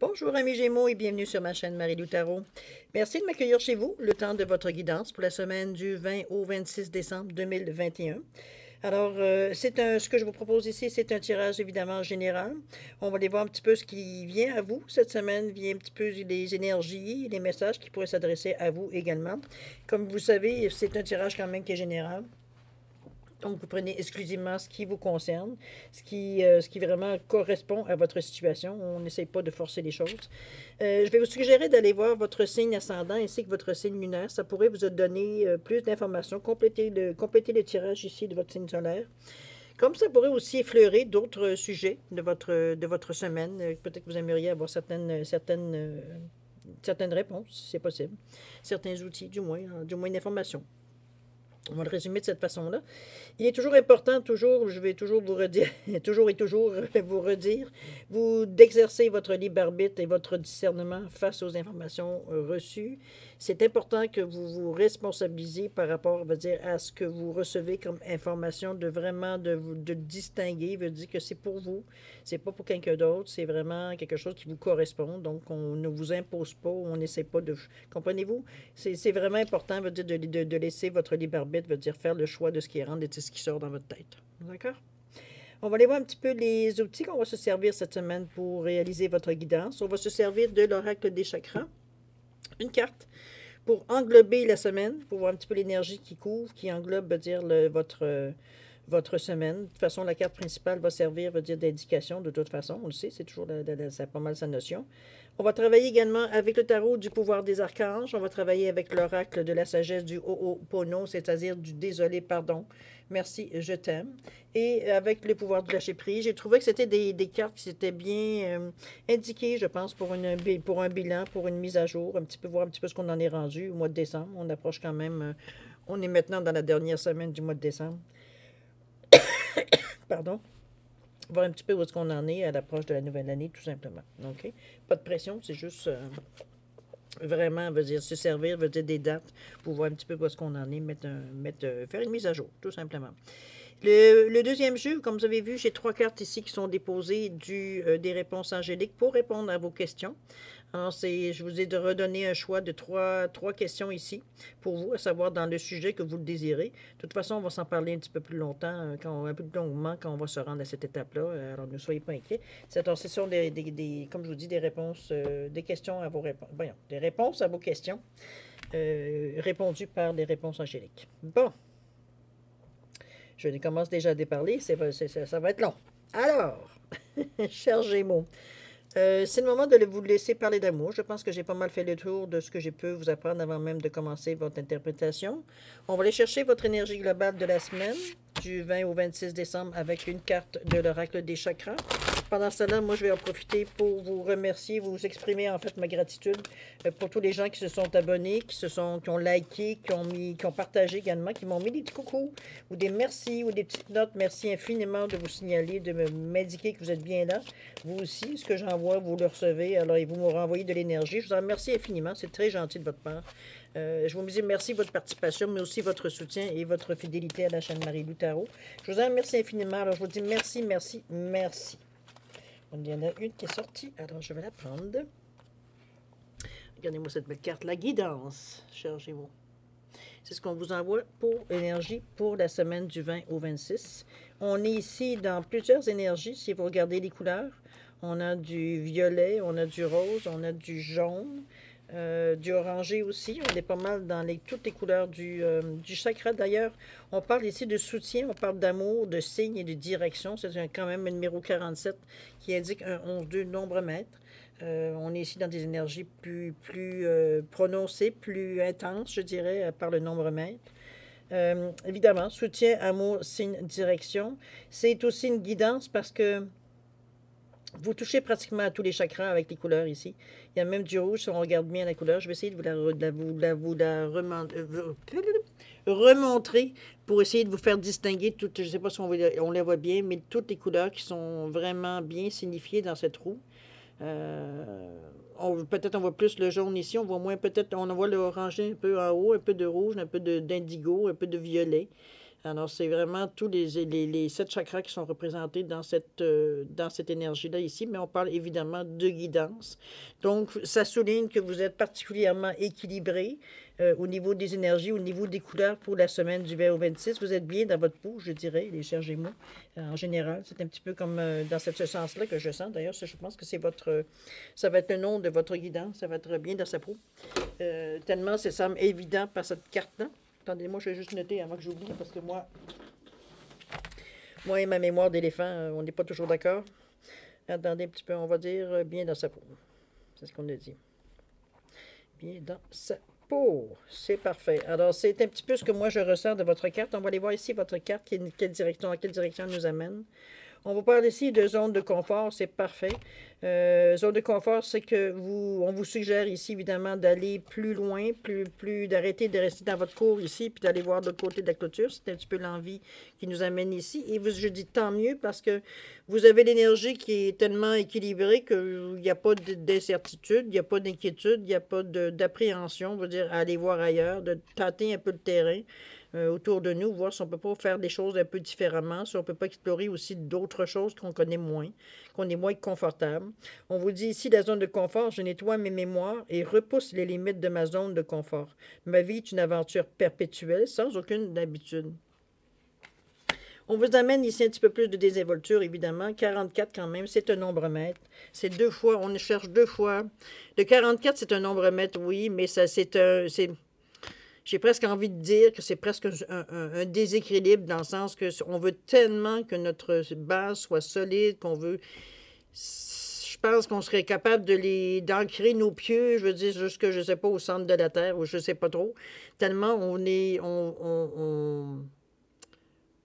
Bonjour amis Gémeaux et bienvenue sur ma chaîne Marie-Lou Tarot. Merci de m'accueillir chez vous le temps de votre guidance pour la semaine du 20 au 26 décembre 2021. Alors, ce que je vous propose ici, c'est un tirage évidemment général. On va aller voir un petit peu ce qui vient à vous cette semaine, vient un petit peu les énergies, les messages qui pourraient s'adresser à vous également. Comme vous savez, c'est un tirage quand même qui est général. Donc, vous prenez exclusivement ce qui vous concerne, ce qui vraiment correspond à votre situation. On n'essaye pas de forcer les choses. Je vais vous suggérer d'aller voir votre signe ascendant ainsi que votre signe lunaire. Ça pourrait vous donner plus d'informations, compléter le tirage ici de votre signe solaire. Comme ça pourrait aussi effleurer d'autres sujets de votre semaine. Peut-être que vous aimeriez avoir certaines réponses, si c'est possible. Certains outils, du moins une information. On va le résumer de cette façon-là. Il est toujours important, je vais toujours vous redire, toujours et toujours vous redire, d'exercer votre libre arbitre et votre discernement face aux informations reçues. C'est important que vous vous responsabilisez par rapport, à ce que vous recevez comme information, de vraiment de distinguer, veut dire que c'est pour vous, c'est pas pour quelqu'un d'autre, c'est vraiment quelque chose qui vous correspond. Donc, on ne vous impose pas, on n'essaie pas de... Comprenez-vous? C'est vraiment important, veut dire, de laisser votre libre arbitre, veut dire faire le choix de ce qui rentre et de ce qui sort dans votre tête. D'accord? On va aller voir un petit peu les outils qu'on va se servir cette semaine pour réaliser votre guidance. On va se servir de l'oracle des chakras. Une carte pour englober la semaine, pour voir un petit peu l'énergie qui couvre, qui englobe, veut dire, votre semaine. De toute façon, la carte principale va servir, veut dire, d'indication, de toute façon, on le sait, c'est toujours ça a pas mal sa notion. On va travailler également avec le tarot du pouvoir des archanges. On va travailler avec l'oracle de la sagesse du Ho'opono, c'est-à-dire du désolé, pardon, merci, je t'aime. Et avec le pouvoir du lâcher prise, j'ai trouvé que c'était des cartes qui s'étaient bien indiquées, je pense, pour un bilan, pour une mise à jour, voir un petit peu ce qu'on en est rendu au mois de décembre. On approche quand même, on est maintenant dans la dernière semaine du mois de décembre. Pardon. Voir un petit peu où est-ce qu'on en est à l'approche de la nouvelle année, tout simplement. OK? Pas de pression, c'est juste vraiment, veut dire, se servir, veut dire des dates pour voir un petit peu où est-ce qu'on en est, faire une mise à jour, tout simplement. Le deuxième jeu, comme vous avez vu, j'ai 3 cartes ici qui sont déposées des réponses angéliques pour répondre à vos questions. Alors, je vous ai redonné un choix de trois questions ici pour vous, à savoir dans le sujet que vous le désirez. De toute façon, on va s'en parler un petit peu plus longtemps, un peu plus longuement quand on va se rendre à cette étape-là. Alors, ne soyez pas inquiets. Ce sont comme je vous dis, des réponses, des questions à vos réponses. Voyons, des réponses à vos questions répondues par des réponses angéliques. Bon. Je commence déjà à déparler, ça va être long. Alors, chers Gémeaux, c'est le moment de vous laisser parler d'amour. Je pense que j'ai pas mal fait le tour de ce que je peux vous apprendre avant même de commencer votre interprétation. On va aller chercher votre énergie globale de la semaine, du 20 au 26 décembre, avec une carte de l'oracle des chakras. Pendant cela, moi, je vais en profiter pour vous remercier, vous exprimer en fait ma gratitude pour tous les gens qui se sont abonnés, qui ont liké, qui ont partagé également, qui m'ont mis des petits coucous ou des merci ou des petites notes. Merci infiniment de vous signaler, de m'indiquer que vous êtes bien là. Vous aussi, ce que j'envoie, vous le recevez. Alors, et vous me renvoyez de l'énergie. Je vous en remercie infiniment. C'est très gentil de votre part. Je vous dis merci de votre participation, mais aussi votre soutien et votre fidélité à la chaîne Marie-Lou Tarot. Je vous en remercie infiniment. Alors, je vous dis merci, merci, merci. Il y en a une qui est sortie, alors je vais la prendre. Regardez-moi cette belle carte, la guidance, cher Gémeaux. C'est ce qu'on vous envoie pour énergie pour la semaine du 20 au 26. On est ici dans plusieurs énergies, si vous regardez les couleurs. On a du violet, on a du rose, on a du jaune, du orangé aussi. On est pas mal dans toutes les couleurs du chakra. D'ailleurs, on parle ici de soutien, on parle d'amour, de signes et de direction. C'est quand même un numéro 47 qui indique un 11-2 nombre maître. On est ici dans des énergies plus prononcées, plus intenses, je dirais, par le nombre maître. Évidemment, soutien, amour, signe, direction. C'est aussi une guidance parce que vous touchez pratiquement à tous les chakras avec les couleurs ici. Il y a même du rouge, si on regarde bien la couleur. Je vais essayer de vous la remontrer pour essayer de vous faire distinguer toutes, je ne sais pas si on les voit bien, mais toutes les couleurs qui sont vraiment bien signifiées dans cette roue. Peut-être on voit plus le jaune ici, on voit moins, peut-être on voit le orangé un peu en haut, un peu de rouge, un peu d'indigo, un peu de violet. Alors, c'est vraiment tous les 7 chakras qui sont représentés dans cette énergie-là ici, mais on parle évidemment de guidance. Donc, ça souligne que vous êtes particulièrement équilibré au niveau des énergies, au niveau des couleurs pour la semaine du 20 au 26. Vous êtes bien dans votre peau, je dirais, les chers Gémeaux, en général. C'est un petit peu comme dans ce sens-là que je sens. D'ailleurs, je pense que c'est ça va être le nom de votre guidance. Ça va être bien dans sa peau. Tellement, ça semble évident par cette carte-là. Attendez-moi, je vais juste noter avant que j'oublie, parce que moi et ma mémoire d'éléphant, on n'est pas toujours d'accord. Attendez un petit peu, on va dire bien dans sa peau. C'est ce qu'on a dit. Bien dans sa peau. C'est parfait. Alors, c'est un petit peu ce que moi je ressens de votre carte. On va aller voir ici votre carte, dans quelle direction elle nous amène. On va parler ici de zone de confort, c'est parfait. Zone de confort, c'est que on vous suggère ici, évidemment, d'aller plus loin, d'arrêter de rester dans votre cour ici, puis d'aller voir de l'autre côté de la clôture. C'est un petit peu l'envie qui nous amène ici. Et je dis tant mieux parce que vous avez l'énergie qui est tellement équilibrée qu'il n'y a pas d'incertitude, il n'y a pas d'inquiétude, il n'y a pas d'appréhension, on veut dire, à aller voir ailleurs, de tâter un peu le terrain. Autour de nous, voir si on ne peut pas faire des choses un peu différemment, si on ne peut pas explorer aussi d'autres choses qu'on connaît moins, qu'on est moins confortable. On vous dit ici, la zone de confort, je nettoie mes mémoires et repousse les limites de ma zone de confort. Ma vie est une aventure perpétuelle, sans aucune habitude. On vous amène ici un petit peu plus de désinvolture, évidemment. 44 quand même, c'est un nombre maître. C'est 2 fois, on cherche 2 fois. Le 44, c'est un nombre maître, oui, mais ça, j'ai presque envie de dire que c'est presque un déséquilibre dans le sens que on veut tellement que notre base soit solide, qu'on veut... Je pense qu'on serait capable d'ancrer nos pieux, je veux dire, jusque, je sais pas, au centre de la Terre, ou je sais pas trop. Tellement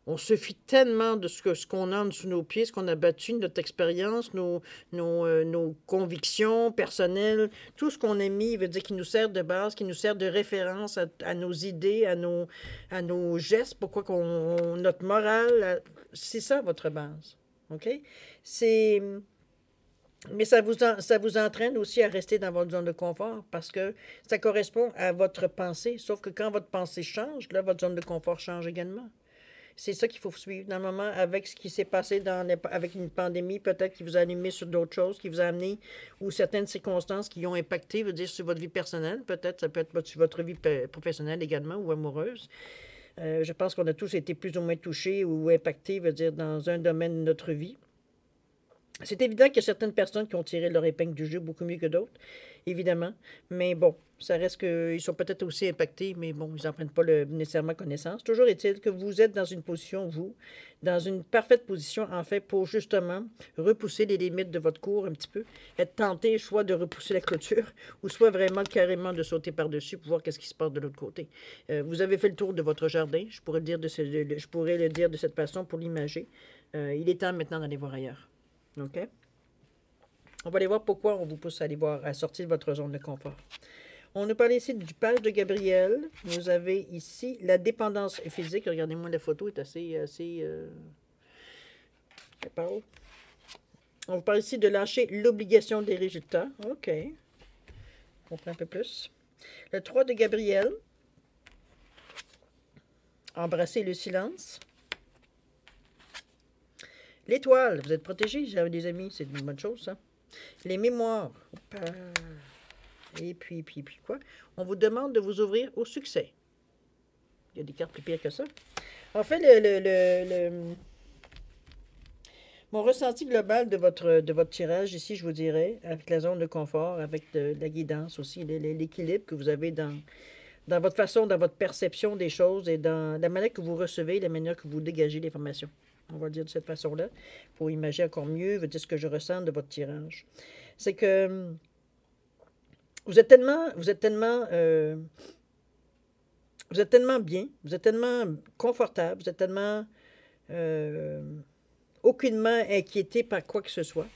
on se fie tellement de ce qu'on a en dessous de nos pieds, ce qu'on a battu, notre expérience, nos convictions personnelles, tout ce qu'on a mis, veut dire qui nous sert de base, qui nous sert de référence à nos idées, à nos gestes, pourquoi notre morale, c'est ça votre base. OK? Mais ça vous entraîne aussi à rester dans votre zone de confort parce que ça correspond à votre pensée. Sauf que quand votre pensée change, là, votre zone de confort change également. C'est ça qu'il faut suivre dans le moment avec ce qui s'est passé avec une pandémie, peut-être qui vous a animé sur d'autres choses, qui vous a amené, ou certaines circonstances qui ont impacté, veut dire sur votre vie personnelle, peut-être, ça peut être sur votre vie professionnelle également ou amoureuse. Je pense qu'on a tous été plus ou moins touchés ou impactés, veut dire, dans un domaine de notre vie. C'est évident qu'il y a certaines personnes qui ont tiré leur épingle du jeu beaucoup mieux que d'autres, évidemment. Mais bon, ça reste qu'ils sont peut-être aussi impactés, mais bon, ils n'en prennent pas nécessairement connaissance. Toujours est-il que vous êtes dans une position, dans une parfaite position, en fait, pour justement repousser les limites de votre cours un petit peu, être tenté soit de repousser la clôture, ou soit vraiment carrément de sauter par-dessus pour voir qu'est-ce qui se passe de l'autre côté. Vous avez fait le tour de votre jardin, je pourrais le dire de cette façon pour l'imager. Il est temps maintenant d'aller voir ailleurs. OK? On va aller voir pourquoi on vous pousse à sortir de votre zone de confort. On nous parle ici du page de Gabriel. Vous avez ici la dépendance physique. Regardez-moi, la photo est assez on vous parle ici de lâcher l'obligation des résultats. OK. On comprend un peu plus. Le 3 de Gabriel. Embrasser le silence. L'étoile, vous êtes protégés, des amis, c'est une bonne chose, ça. Les mémoires. Et puis quoi? On vous demande de vous ouvrir au succès. Il y a des cartes plus pires que ça. En fait, mon ressenti global de votre tirage ici, je vous dirais, avec la zone de confort, avec la guidance aussi, l'équilibre que vous avez dans votre façon, dans votre perception des choses et dans la manière que vous recevez, la manière que vous dégagez l'information. On va le dire de cette façon-là, pour imaginer encore mieux, veut dire ce que je ressens de votre tirage. C'est que vous êtes tellement bien, vous êtes tellement confortable, vous êtes tellement aucunement inquiété par quoi que ce soit,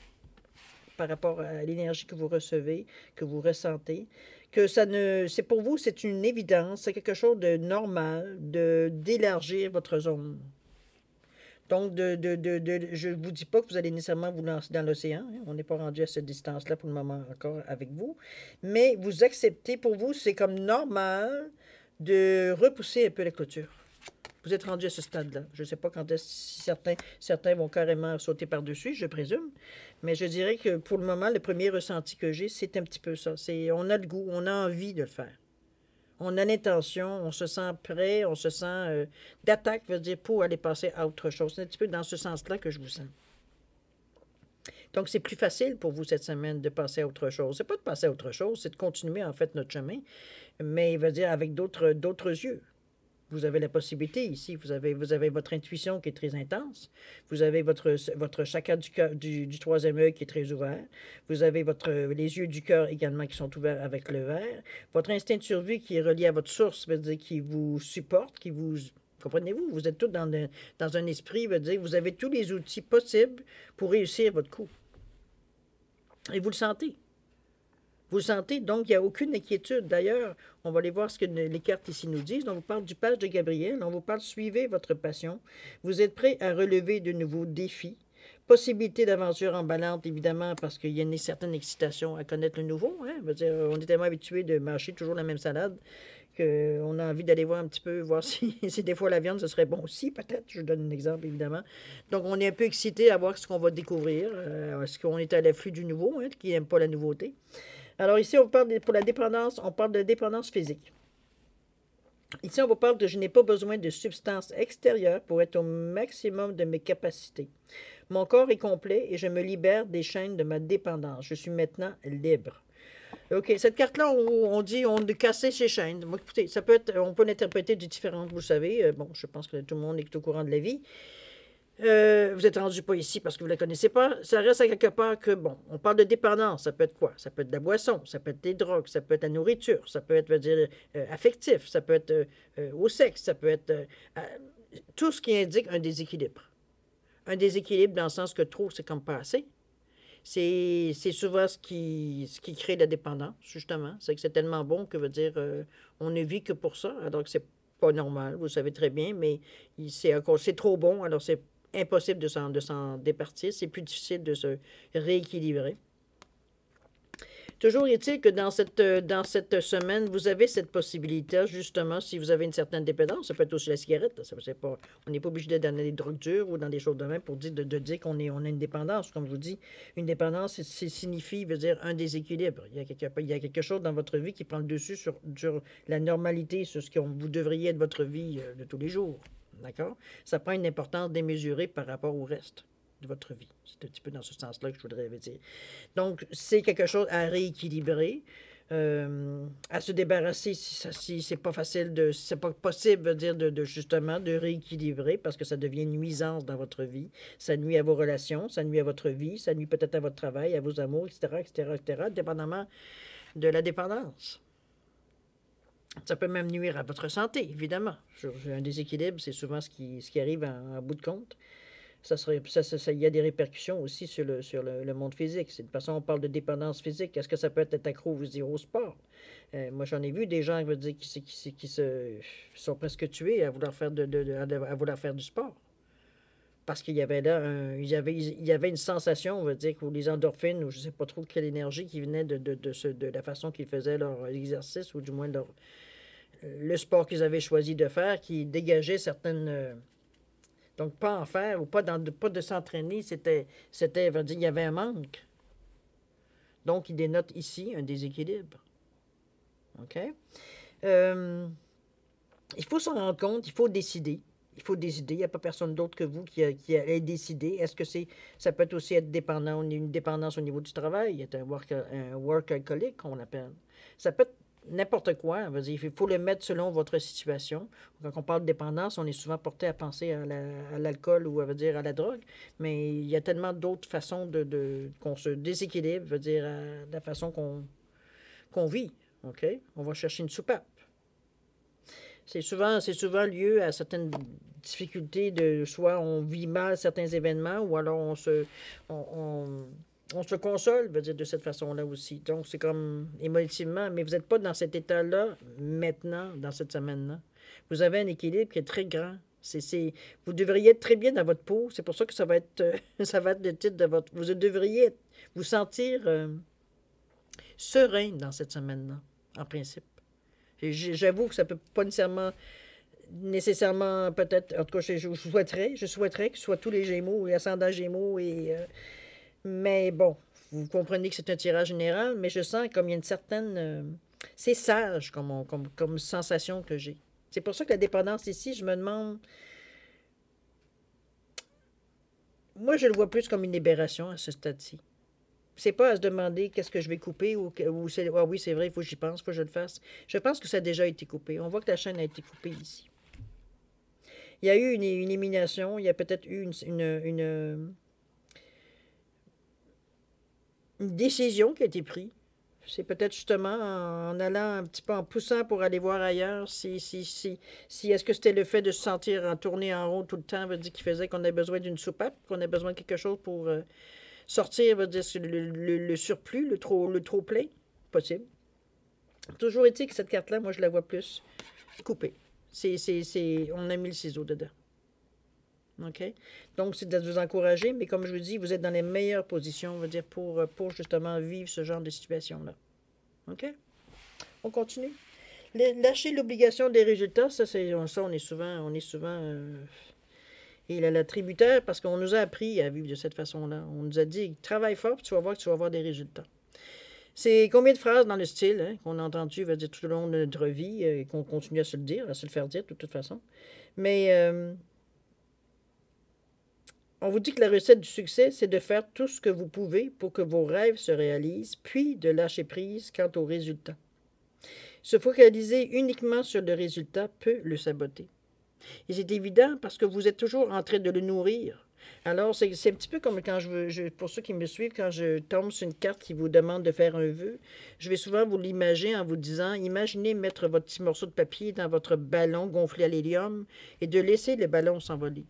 par rapport à l'énergie que vous recevez, que vous ressentez, que c'est pour vous, c'est une évidence, c'est quelque chose de normal d'élargir votre zone. Donc, je ne vous dis pas que vous allez nécessairement vous lancer dans l'océan. Hein. On n'est pas rendu à cette distance-là pour le moment encore avec vous. Mais vous acceptez, pour vous, c'est comme normal de repousser un peu la clôture. Vous êtes rendu à ce stade-là. Je ne sais pas quand est-ce si certains vont carrément sauter par-dessus, je présume. Mais je dirais que pour le moment, le premier ressenti que j'ai, c'est un petit peu ça. C'est on a le goût, on a envie de le faire. On a l'intention, on se sent prêt, on se sent d'attaque, veut dire pour aller passer à autre chose. C'est un petit peu dans ce sens-là que je vous sens. Donc, c'est plus facile pour vous cette semaine de passer à autre chose. C'est pas de passer à autre chose, c'est de continuer en fait notre chemin, mais il veut dire avec d'autres yeux. Vous avez la possibilité ici, vous avez votre intuition qui est très intense, vous avez votre chakra du troisième œil qui est très ouvert, vous avez les yeux du cœur également qui sont ouverts avec le vert, votre instinct de survie qui est relié à votre source, veut dire qui vous supporte, qui vous... Comprenez-vous? Vous êtes tous dans un esprit, veut dire vous avez tous les outils possibles pour réussir votre coup. Et vous le sentez. Vous le sentez, donc il n'y a aucune inquiétude. D'ailleurs, on va aller voir ce que les cartes ici nous disent. On vous parle du page de Gabriel, on vous parle suivez votre passion. Vous êtes prêt à relever de nouveaux défis. Possibilité d'aventure emballante, évidemment, parce qu'il y a une certaine excitation à connaître le nouveau. Hein? On est tellement habitué de mâcher toujours la même salade qu'on a envie d'aller voir un petit peu, voir si des fois la viande, ce serait bon aussi, peut-être. Je vous donne un exemple, évidemment. Donc, on est un peu excité à voir ce qu'on va découvrir. Est-ce qu'on est à l'afflux du nouveau, hein, qui n'aime pas la nouveauté? Alors ici, on parle pour la dépendance, on parle de dépendance physique. Ici, on vous parle de je n'ai pas besoin de substances extérieures pour être au maximum de mes capacités. Mon corps est complet et je me libère des chaînes de ma dépendance. Je suis maintenant libre. OK, cette carte-là, on dit on de casser ses chaînes. Bon, écoutez, ça peut être, on peut l'interpréter de différentes, vous le savez. Bon, je pense que tout le monde est au courant de la vie. Vous êtes rendu pas ici parce que vous ne la connaissez pas. Ça reste à quelque part que, bon, on parle de dépendance. Ça peut être quoi? Ça peut être de la boisson, ça peut être des drogues, ça peut être la nourriture, ça peut être, veut dire, affectif, ça peut être au sexe, ça peut être tout ce qui indique un déséquilibre. Un déséquilibre dans le sens que trop, c'est comme pas assez. C'est souvent ce qui crée la dépendance, justement. C'est que c'est tellement bon que, veut dire, on ne vit que pour ça, alors que c'est pas normal, vous le savez très bien, mais c'est trop bon, alors c'est impossible de s'en départir. C'est plus difficile de se rééquilibrer. Toujours est-il que dans cette semaine, vous avez cette possibilité, justement, si vous avez une certaine dépendance, ça peut être aussi la cigarette. Ça, pas, on n'est pas obligé d'être dans les drogues dures ou dans des choses de même pour dire, de dire on a une dépendance. Comme je vous dis, une dépendance, c'est signifie, veut dire un déséquilibre. Il y a quelque chose dans votre vie qui prend le dessus sur la normalité, sur ce que vous devriez être votre vie de tous les jours. D'accord? Ça prend une importance démesurée par rapport au reste de votre vie. C'est un petit peu dans ce sens-là que je voudrais dire. Donc, c'est quelque chose à rééquilibrer, à se débarrasser si c'est pas facile, si c'est pas possible, veut dire, justement, de rééquilibrer parce que ça devient une nuisance dans votre vie. Ça nuit à vos relations, ça nuit à votre vie, ça nuit peut-être à votre travail, à vos amours, etc., etc., etc., dépendamment de la dépendance. Ça peut même nuire à votre santé, évidemment. Un déséquilibre, c'est souvent ce qui arrive en bout de compte. Il y a des répercussions aussi sur le monde physique. De toute façon, on parle de dépendance physique. Est-ce que ça peut être accro, vous dire, au sport? Moi, j'en ai vu des gens qui sont presque tués à vouloir faire, à vouloir faire du sport. Parce qu'il y avait là il y avait une sensation, on va dire, ou les endorphines, ou je ne sais pas trop quelle énergie qui venait de la façon qu'ils faisaient leur exercice, ou du moins le sport qu'ils avaient choisi de faire, qui dégageait certaines... donc, pas en faire ou pas de s'entraîner, dire, il y avait un manque. Donc, il dénote ici un déséquilibre. OK? Il faut s'en rendre compte, il faut décider. Il faut décider. Il n'y a pas personne d'autre que vous qui allait décider. Est-ce que ça peut aussi être dépendant, une dépendance au niveau du travail, il y a un workaholic qu'on appelle. Ça peut être n'importe quoi. Il faut le mettre selon votre situation. Quand on parle de dépendance, on est souvent porté à penser à l'alcool ou à la drogue, mais il y a tellement d'autres façons qu'on se déséquilibre, de la façon qu'on vit. OK? On va chercher une soupape. C'est souvent lieu à certaines difficultés soit on vit mal certains événements ou alors on se console, de cette façon-là aussi. Donc, c'est comme émotivement, mais vous n'êtes pas dans cet état-là maintenant, dans cette semaine-là. Vous avez un équilibre qui est très grand. Vous devriez être très bien dans votre peau. C'est pour ça que ça va être le titre de votre... Vous devriez vous sentir serein dans cette semaine-là, en principe. J'avoue que ça ne peut pas nécessairement nécessairement, peut-être, en tout cas, je souhaiterais que ce soit tous les Gémeaux et ascendant Gémeaux. Mais bon, vous comprenez que c'est un tirage général, mais je sens comme il y a une certaine... c'est sage comme sensation que j'ai. C'est pour ça que la dépendance ici, je me demande... Moi, je le vois plus comme une libération à ce stade-ci. C'est pas à se demander qu'est-ce que je vais couper ou c'est ah oui, c'est vrai, il faut que j'y pense, il faut que je le fasse. Je pense que ça a déjà été coupé. On voit que la chaîne a été coupée ici. Il y a eu une élimination, il y a peut-être eu une décision qui a été prise. C'est peut-être justement en allant un petit peu en poussant pour aller voir ailleurs, si est-ce que c'était le fait de se sentir en tournée en rond tout le temps, veut dire qu'il faisait qu'on a besoin d'une soupape, qu'on a besoin de quelque chose pour sortir, veut dire le surplus, le trop plein, possible. Toujours est-il que cette carte-là, moi je la vois plus coupée. On a mis le ciseau dedans. OK? Donc, c'est de vous encourager, mais comme je vous dis, vous êtes dans les meilleures positions, on va dire, pour justement vivre ce genre de situation-là. OK? On continue. Lâcher l'obligation des résultats, ça, on est souvent et la tributaire, parce qu'on nous a appris à vivre de cette façon-là. On nous a dit, travaille fort, puis tu vas voir que tu vas avoir des résultats. C'est combien de phrases dans le style hein, qu'on a entendu va dire, tout au long de notre vie et qu'on continue à se le dire, à se le faire dire de toute façon. Mais on vous dit que la recette du succès, c'est de faire tout ce que vous pouvez pour que vos rêves se réalisent, puis de lâcher prise quant au résultat. Se focaliser uniquement sur le résultat peut le saboter. Et c'est évident parce que vous êtes toujours en train de le nourrir. Alors, c'est un petit peu comme quand pour ceux qui me suivent, quand je tombe sur une carte qui vous demande de faire un vœu, je vais souvent vous l'imaginer en vous disant, imaginez mettre votre petit morceau de papier dans votre ballon gonflé à l'hélium et de laisser le ballon s'envoler.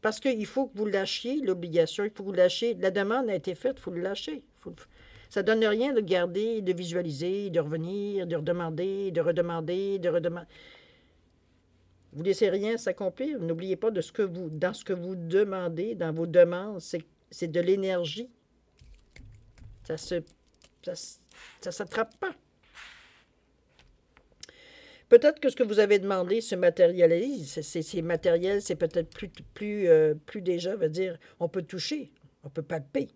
Parce qu'il faut que vous lâchiez l'obligation, il faut que vous lâchiez. La demande a été faite, il faut le lâcher. Ça ne donne rien de garder, de visualiser, de revenir, de redemander, de redemander, de redemander. Vous ne laissez rien s'accomplir. N'oubliez pas dans ce que vous demandez, dans vos demandes, c'est de l'énergie. Ça s'attrape pas. Peut-être que ce que vous avez demandé se matérialise. C'est matériel, c'est peut-être plus déjà, veut dire, on peut toucher, on peut palper.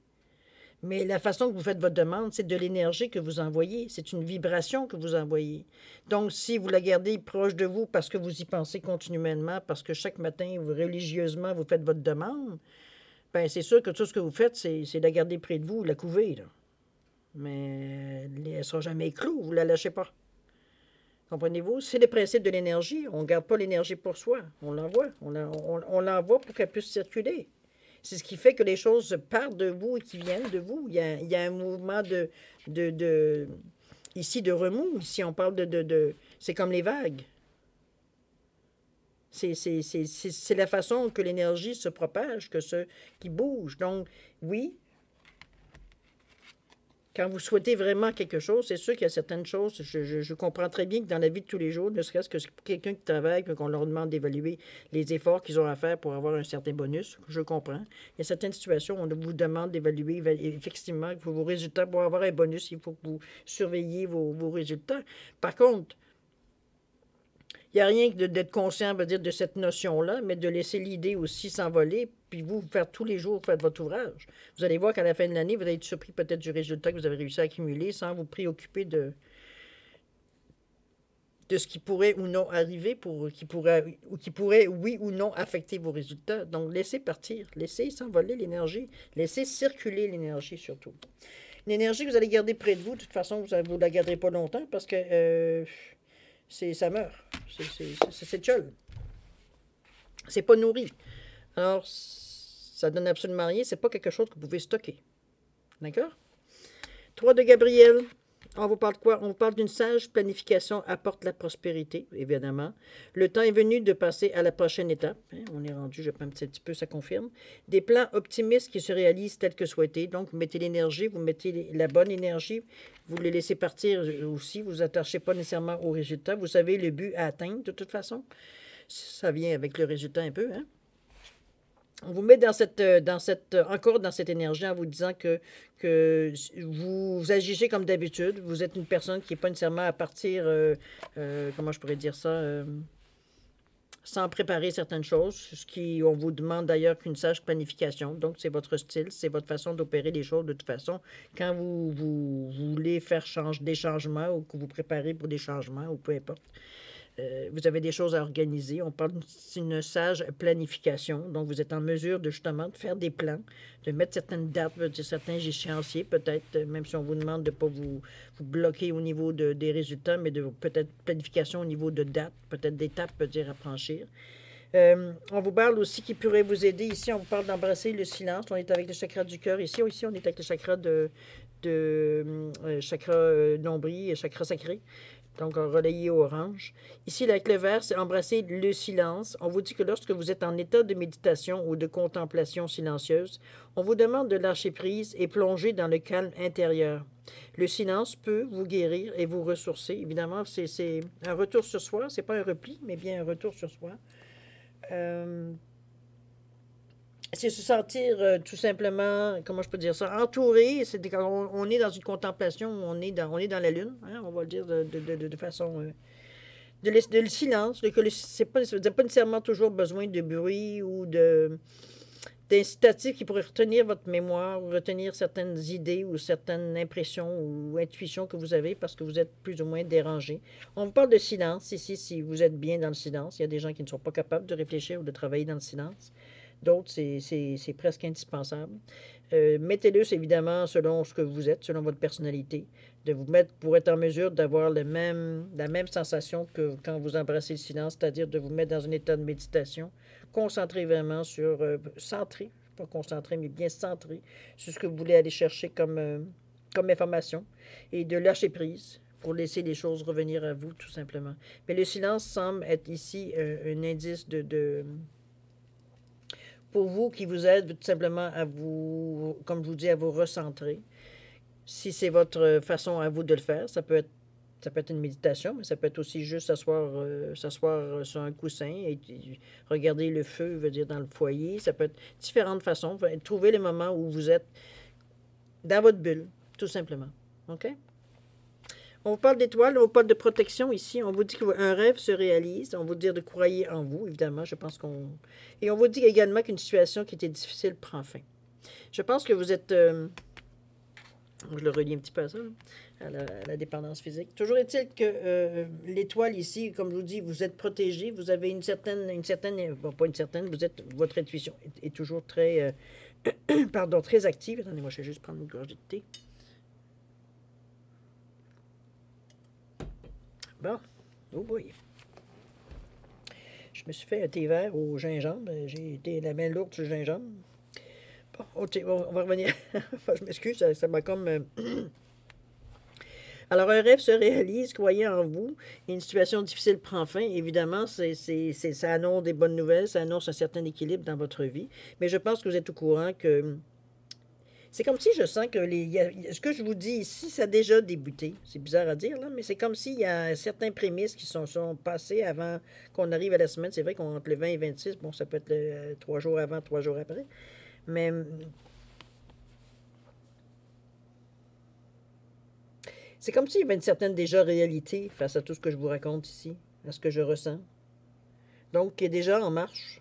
Mais la façon que vous faites votre demande, c'est de l'énergie que vous envoyez. C'est une vibration que vous envoyez. Donc, si vous la gardez proche de vous parce que vous y pensez continuellement, parce que chaque matin, religieusement, vous faites votre demande, bien, c'est sûr que tout ce que vous faites, c'est la garder près de vous, la couver. Là. Mais elle ne sera jamais éclose, vous ne la lâchez pas. Comprenez-vous? C'est le principe de l'énergie. On ne garde pas l'énergie pour soi. On l'envoie. On l'envoie pour qu'elle puisse circuler. C'est ce qui fait que les choses partent de vous et qui viennent de vous. Il y a un mouvement ici de remous. Ici, on parle c'est comme les vagues. C'est la façon que l'énergie se propage, qui bouge. Donc, oui, quand vous souhaitez vraiment quelque chose, c'est sûr qu'il y a certaines choses, je comprends très bien que dans la vie de tous les jours, ne serait-ce que quelqu'un qui travaille, qu'on leur demande d'évaluer les efforts qu'ils ont à faire pour avoir un certain bonus, je comprends. Il y a certaines situations où on vous demande d'évaluer effectivement vos résultats. Pour avoir un bonus, il faut que vous surveilliez vos résultats. Par contre, il n'y a rien que d'être conscient, veut dire, de cette notion-là, mais de laisser l'idée aussi s'envoler, puis vous faire tous les jours, faire votre ouvrage. Vous allez voir qu'à la fin de l'année, vous allez être surpris peut-être du résultat que vous avez réussi à accumuler sans vous préoccuper de ce qui pourrait ou non arriver, qui pourrait, oui ou non, affecter vos résultats. Donc, laissez partir, laissez s'envoler l'énergie, laissez circuler l'énergie surtout. L'énergie que vous allez garder près de vous, de toute façon, vous ne la garderez pas longtemps parce que... ça meurt. C'est tchol. C'est pas nourri. Alors, ça donne absolument rien. C'est pas quelque chose que vous pouvez stocker. D'accord? 3 de Gabriel. On vous parle de quoi? On vous parle d'une sage planification apporte la prospérité, évidemment. Le temps est venu de passer à la prochaine étape. On est rendu, je pense, un petit peu, ça confirme. Des plans optimistes qui se réalisent tels que souhaités. Donc, vous mettez l'énergie, vous mettez la bonne énergie, vous les laissez partir aussi. Vous ne vous attachez pas nécessairement au résultat. Vous savez le but à atteindre, de toute façon. Ça vient avec le résultat un peu, hein? On vous met encore dans cette énergie en vous disant que vous agissez comme d'habitude. Vous êtes une personne qui n'est pas nécessairement à partir, comment je pourrais dire ça, sans préparer certaines choses, ce qui, on vous demande d'ailleurs qu'une sage planification. Donc, c'est votre style, c'est votre façon d'opérer les choses de toute façon. Quand vous voulez faire des changements ou que vous préparez pour des changements ou peu importe, vous avez des choses à organiser. On parle d'une sage planification. Donc, vous êtes en mesure de justement de faire des plans, de mettre certaines dates, certains échéanciers, peut-être, même si on vous demande de ne pas vous bloquer au niveau des résultats, mais de peut-être planification au niveau de dates, peut-être d'étapes, peut dire, à franchir. On vous parle aussi qui pourrait vous aider. Ici, on vous parle d'embrasser le silence. On est avec le chakra du cœur. Ici, on est avec le chakra chakra nombril et chakra sacré. Donc, relayé orange. Ici, avec le vert, c'est embrasser le silence. On vous dit que lorsque vous êtes en état de méditation ou de contemplation silencieuse, on vous demande de lâcher prise et plonger dans le calme intérieur. Le silence peut vous guérir et vous ressourcer. Évidemment, c'est un retour sur soi. C'est pas un repli, mais bien un retour sur soi. C'est se sentir tout simplement, comment je peux dire ça, entouré. C'est quand on est dans une contemplation, on est dans la lune, hein, on va le dire de façon... le silence, vous n'avez pas nécessairement toujours besoin de bruit ou d'incitatifs qui pourraient retenir votre mémoire ou retenir certaines idées ou certaines impressions ou intuitions que vous avez parce que vous êtes plus ou moins dérangé. On vous parle de silence ici, si vous êtes bien dans le silence. Il y a des gens qui ne sont pas capables de réfléchir ou de travailler dans le silence. D'autres, c'est presque indispensable. Mettez-le, évidemment, selon ce que vous êtes, selon votre personnalité, de vous mettre pour être en mesure d'avoir la même sensation que quand vous embrassez le silence, c'est-à-dire de vous mettre dans un état de méditation, concentré vraiment sur, centré, pas concentré, mais bien centré sur ce que vous voulez aller chercher comme information, et de lâcher prise pour laisser les choses revenir à vous, tout simplement. Mais le silence semble être ici un indice pour vous, qui vous aide tout simplement à vous, comme je vous dis, à vous recentrer. Si c'est votre façon à vous de le faire, ça peut être une méditation, mais ça peut être aussi juste s'asseoir sur un coussin et regarder le feu, veut dire dans le foyer. Ça peut être différentes façons. Trouver les moments où vous êtes dans votre bulle, tout simplement. OK? On vous parle d'étoiles, on vous parle de protection ici. On vous dit qu'un rêve se réalise. On vous dit de croire en vous, évidemment. Je pense qu'on... Et on vous dit également qu'une situation qui était difficile prend fin. Je pense que vous êtes... je le relie un petit peu à ça, à la dépendance physique. Toujours est-il que l'étoile ici, comme je vous dis, vous êtes protégé. Vous avez une certaine bon, pas une certaine, votre intuition est toujours très... pardon, très active. Attendez-moi, je vais juste prendre une gorgée de thé. Bon, oh boy. Je me suis fait un thé vert au gingembre. J'ai été la main lourde sur le gingembre. Bon, OK, on va revenir. Je m'excuse, ça m'a comme... Alors, un rêve se réalise, croyez en vous. Une situation difficile prend fin. Évidemment, ça annonce des bonnes nouvelles, ça annonce un certain équilibre dans votre vie. Mais je pense que vous êtes au courant que... C'est comme si je sens que ce que je vous dis ici, ça a déjà débuté. C'est bizarre à dire, là, mais c'est comme s'il y a certains prémices qui sont passés avant qu'on arrive à la semaine. C'est vrai qu'on entre le 20 et 26, bon, ça peut être 3 jours avant, 3 jours après. Mais c'est comme s'il y avait une certaine déjà réalité face à tout ce que je vous raconte ici, à ce que je ressens. Donc, qui est déjà en marche.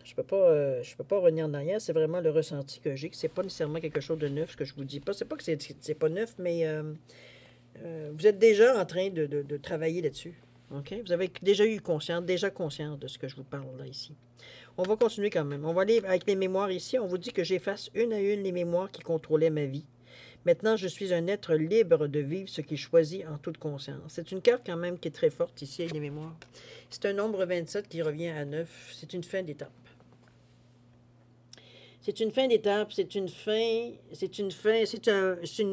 Je peux pas revenir en arrière, c'est vraiment le ressenti que j'ai, que c'est pas nécessairement quelque chose de neuf, ce que je vous dis pas. C'est pas que c'est pas neuf, mais vous êtes déjà en train de travailler là-dessus. OK? Vous avez déjà conscience de ce que je vous parle là, ici. On va continuer quand même. On va aller avec les mémoires ici. On vous dit que j'efface une à une les mémoires qui contrôlaient ma vie. Maintenant, je suis un être libre de vivre ce qu'il choisit en toute conscience. C'est une carte quand même qui est très forte ici avec les mémoires. C'est un nombre 27 qui revient à 9. C'est une fin d'étape. C'est une fin d'étape, c'est une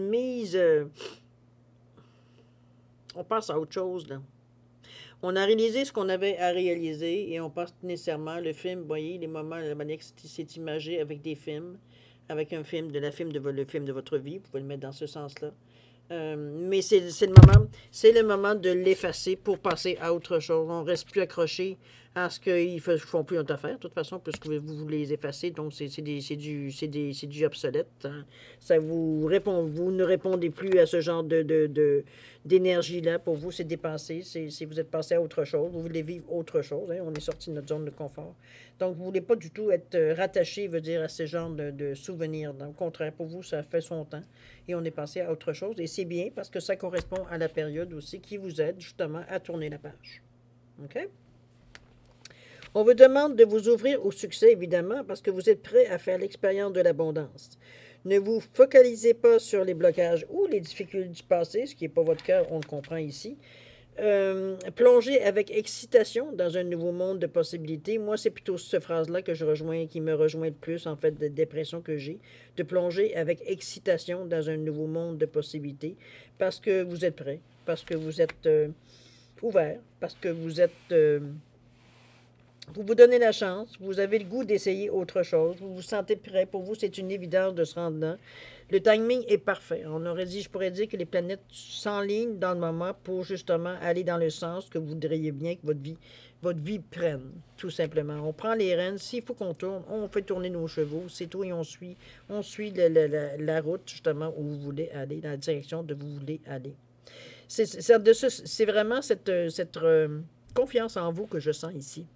mise... on passe à autre chose, là. On a réalisé ce qu'on avait à réaliser et on passe nécessairement le film, vous voyez, les moments, la manière que c'est imagé avec des films, avec le film de votre vie, vous pouvez le mettre dans ce sens-là. Mais c'est le moment de l'effacer pour passer à autre chose. On ne reste plus accroché à ce qu'ils ne font plus notre affaire, de toute façon, puisque vous les effacez, donc c'est du obsolète. Hein. Ça vous ne répondez plus à ce genre d'énergie-là. Pour vous, c'est dépassé. Si vous êtes passé à autre chose, vous voulez vivre autre chose. Hein. On est sorti de notre zone de confort. Donc, vous ne voulez pas du tout être rattaché, veut dire, à ce genre de souvenirs. Au contraire, pour vous, ça fait son temps et on est passé à autre chose. Et c'est bien parce que ça correspond à la période aussi qui vous aide justement à tourner la page. OK? On vous demande de vous ouvrir au succès, évidemment, parce que vous êtes prêt à faire l'expérience de l'abondance. Ne vous focalisez pas sur les blocages ou les difficultés du passé, ce qui n'est pas votre cas, on le comprend ici. Plongez avec excitation dans un nouveau monde de possibilités. Moi, c'est plutôt cette phrase-là que je rejoins, qui me rejoint le plus, en fait, de dépression que j'ai. De plonger avec excitation dans un nouveau monde de possibilités, parce que vous êtes prêt, parce que vous êtes ouvert, parce que vous êtes... vous vous donnez la chance, vous avez le goût d'essayer autre chose, vous vous sentez prêt. Pour vous, c'est une évidence de se rendre là. Le timing est parfait. On aurait dit, je pourrais dire que les planètes s'enlignent dans le moment pour justement aller dans le sens que vous voudriez bien que votre vie prenne, tout simplement. On prend les rênes. S'il faut qu'on tourne, on fait tourner nos chevaux, c'est tout, et on suit la route, justement, où vous voulez aller, dans la direction de vous voulez aller. C'est vraiment cette confiance en vous que je sens ici.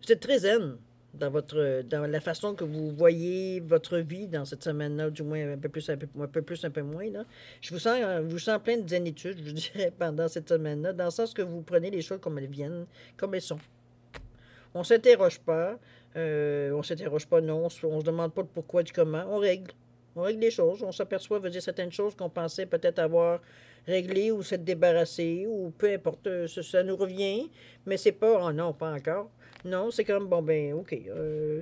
Vous êtes très zen dans la façon que vous voyez votre vie dans cette semaine-là, du moins un peu plus, un peu moins. Là. Je vous sens plein de zénitude, je dirais, pendant cette semaine-là, dans le sens que vous prenez les choses comme elles viennent, comme elles sont. On ne s'interroge pas, non, on se demande pas le pourquoi du comment, on règle. On règle les choses, on s'aperçoit, veut dire certaines choses qu'on pensait peut-être avoir réglées ou s'être débarrassées, ou peu importe, ça nous revient, mais c'est pas, oh non, pas encore. Non, c'est comme, bon, ben, OK,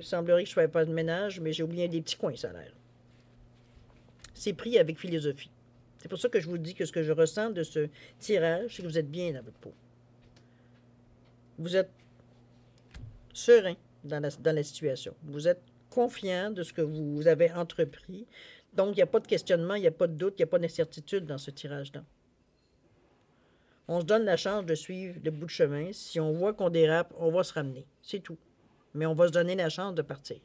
semblerait que je ne fais pas de ménage, mais j'ai oublié des petits coins, ça a l'air. C'est pris avec philosophie. C'est pour ça que je vous dis que ce que je ressens de ce tirage, c'est que vous êtes bien dans votre peau. Vous êtes serein dans la situation. Vous êtes confiant de ce que vous avez entrepris. Donc, il n'y a pas de questionnement, il n'y a pas de doute, il n'y a pas d'incertitude dans ce tirage-là. On se donne la chance de suivre le bout de chemin. Si on voit qu'on dérape, on va se ramener. C'est tout. Mais on va se donner la chance de partir.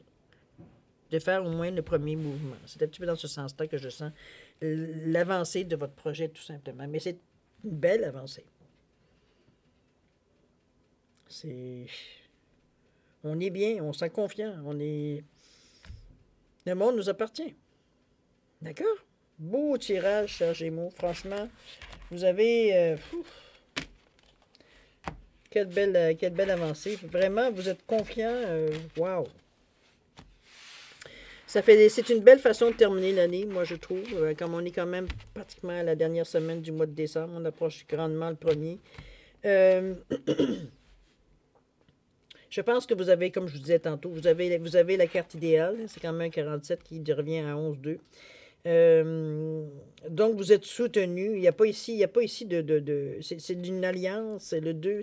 De faire au moins le premier mouvement. C'est un petit peu dans ce sens-là que je sens l'avancée de votre projet, tout simplement. Mais c'est une belle avancée. On est bien, on se sent confiant. Le monde nous appartient. D'accord? Beau tirage, cher Gémeaux. Franchement, vous avez... quelle belle avancée. Vraiment, vous êtes confiant. Wow! C'est une belle façon de terminer l'année, moi, je trouve. Comme on est quand même pratiquement à la dernière semaine du mois de décembre. On approche grandement le premier. Je pense que vous avez, comme je vous disais tantôt, vous avez la carte idéale. C'est quand même un 47 qui revient à 11-2. Donc, vous êtes soutenu. Il n'y a pas ici c'est d'une alliance. Le 2,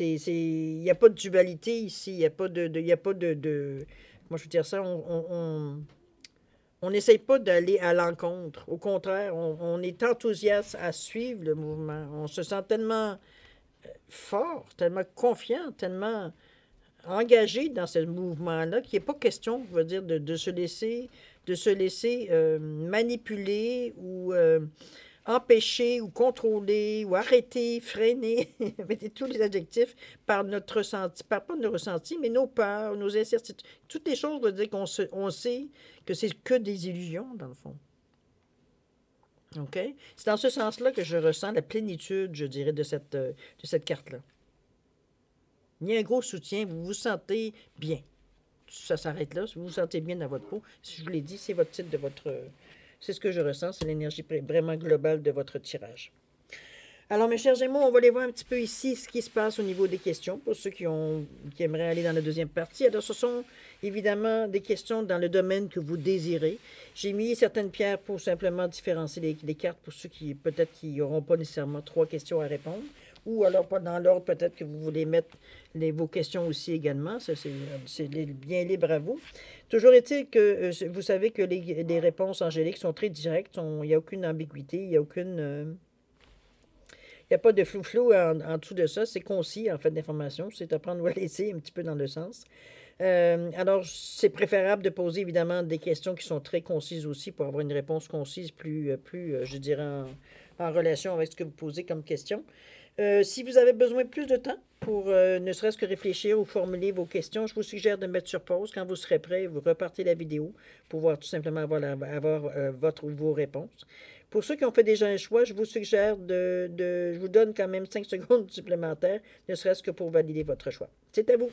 il n'y a pas de dualité ici. Il n'y a pas comment je veux dire ça? On n'essaye pas d'aller à l'encontre. Au contraire, on est enthousiaste à suivre le mouvement. On se sent tellement fort, tellement confiant, tellement engagé dans ce mouvement-là qu'il n'est pas question, je veux dire, de se laisser manipuler ou empêcher ou contrôler ou arrêter, freiner, mettez tous les adjectifs par notre ressenti, pas notre ressenti, mais nos peurs, nos incertitudes. Toutes les choses veulent dire on sait que c'est que des illusions, dans le fond. OK? C'est dans ce sens-là que je ressens la plénitude, je dirais, de cette carte-là. Il y a un gros soutien, vous vous sentez bien. Ça s'arrête là, vous vous sentez bien dans votre peau. Si je vous l'ai dit, c'est votre titre de votre... C'est ce que je ressens, c'est l'énergie vraiment globale de votre tirage. Alors, mes chers Gémeaux, on va aller voir un petit peu ici ce qui se passe au niveau des questions, pour ceux qui aimeraient aller dans la deuxième partie. Alors, ce sont évidemment des questions dans le domaine que vous désirez. J'ai mis certaines pierres pour simplement différencier les cartes pour ceux qui, peut-être, qui n'auront pas nécessairement 3 questions à répondre, ou alors pas dans l'ordre, peut-être que vous voulez mettre vos questions aussi également. Ça, c'est bien libre à vous. Toujours est-il que vous savez que les réponses angéliques sont très directes. Il n'y a aucune ambiguïté, il n'y a n'y a pas de flou-flou en dessous de ça. C'est concis, en fait, d'information. C'est à prendre ou à laisser un petit peu dans le sens. Alors, c'est préférable de poser évidemment des questions qui sont très concises aussi pour avoir une réponse concise, je dirais, en relation avec ce que vous posez comme question. Si vous avez besoin de plus de temps pour ne serait-ce que réfléchir ou formuler vos questions, je vous suggère de mettre sur pause. Quand vous serez prêt, vous repartez la vidéo pour pouvoir tout simplement avoir vos réponses. Pour ceux qui ont fait déjà un choix, je vous suggère je vous donne quand même 5 secondes supplémentaires, ne serait-ce que pour valider votre choix. C'est à vous.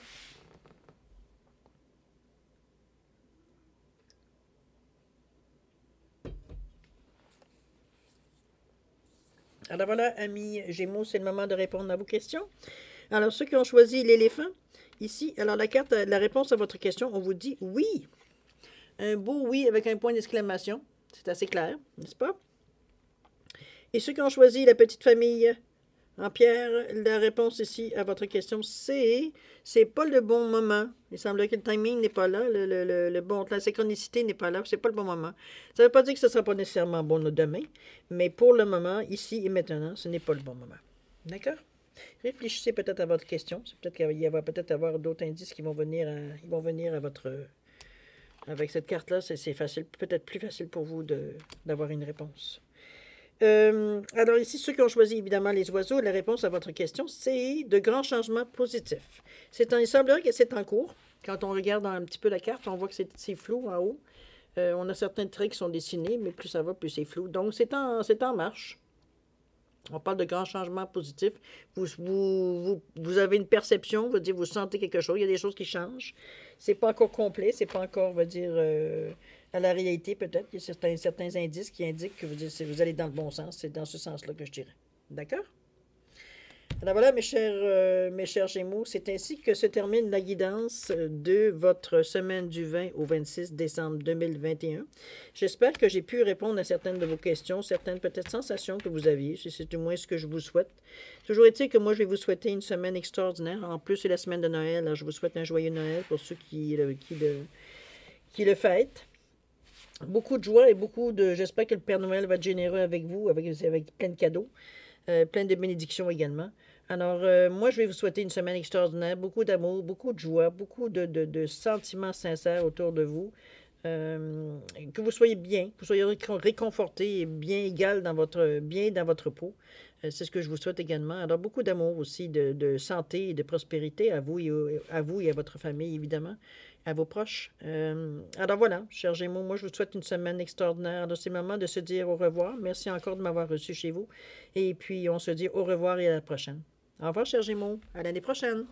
Alors voilà, amis Gémeaux, c'est le moment de répondre à vos questions. Alors, ceux qui ont choisi l'éléphant, ici, alors la carte, la réponse à votre question, on vous dit oui. Un beau oui avec un point d'exclamation. C'est assez clair, n'est-ce pas? Et ceux qui ont choisi la petite famille en pierre, la réponse ici à votre question, c'est pas le bon moment. Il semble que le timing n'est pas là, la synchronicité n'est pas là, c'est pas le bon moment. Ça ne veut pas dire que ce ne sera pas nécessairement bon demain, mais pour le moment, ici et maintenant, ce n'est pas le bon moment. D'accord? Réfléchissez peut-être à votre question. C'est peut-être qu'il va peut-être avoir d'autres indices qui vont venir à votre... Avec cette carte-là, c'est facile, peut-être plus facile pour vous d'avoir une réponse. Alors ici, ceux qui ont choisi évidemment les oiseaux, la réponse à votre question, c'est de grands changements positifs. Il semblerait que c'est en cours. Quand on regarde un petit peu la carte, on voit que c'est flou en haut. On a certains traits qui sont dessinés, mais plus ça va, plus c'est flou. Donc c'est en marche. On parle de grands changements positifs. Vous avez une perception, vous sentez quelque chose, il y a des choses qui changent. C'est pas encore complet, c'est pas encore, à la réalité peut-être. Il y a certains indices qui indiquent que vous allez dans le bon sens. C'est dans ce sens-là que je dirais. D'accord? Alors voilà, mes chers Gémeaux, c'est ainsi que se termine la guidance de votre semaine du 20 au 26 décembre 2021. J'espère que j'ai pu répondre à certaines de vos questions, certaines peut-être sensations que vous aviez, si c'est du moins ce que je vous souhaite. Toujours est-il que moi, je vais vous souhaiter une semaine extraordinaire. En plus, c'est la semaine de Noël, alors je vous souhaite un joyeux Noël pour ceux qui le fêtent. Beaucoup de joie et j'espère que le Père Noël va être généreux avec vous, avec plein de cadeaux, plein de bénédictions également. Alors, moi, je vais vous souhaiter une semaine extraordinaire, beaucoup d'amour, beaucoup de joie, beaucoup de sentiments sincères autour de vous. Que vous soyez bien, que vous soyez réconforté et bien égal dans votre peau. C'est ce que je vous souhaite également. Alors, beaucoup d'amour aussi, de santé et de prospérité à vous et à votre famille, évidemment, à vos proches. Alors voilà, chers Gémeaux, moi, je vous souhaite une semaine extraordinaire. Alors, c'est le moment de se dire au revoir. Merci encore de m'avoir reçu chez vous. Et puis, on se dit au revoir et à la prochaine. Au revoir, chers Gémeaux. À l'année prochaine.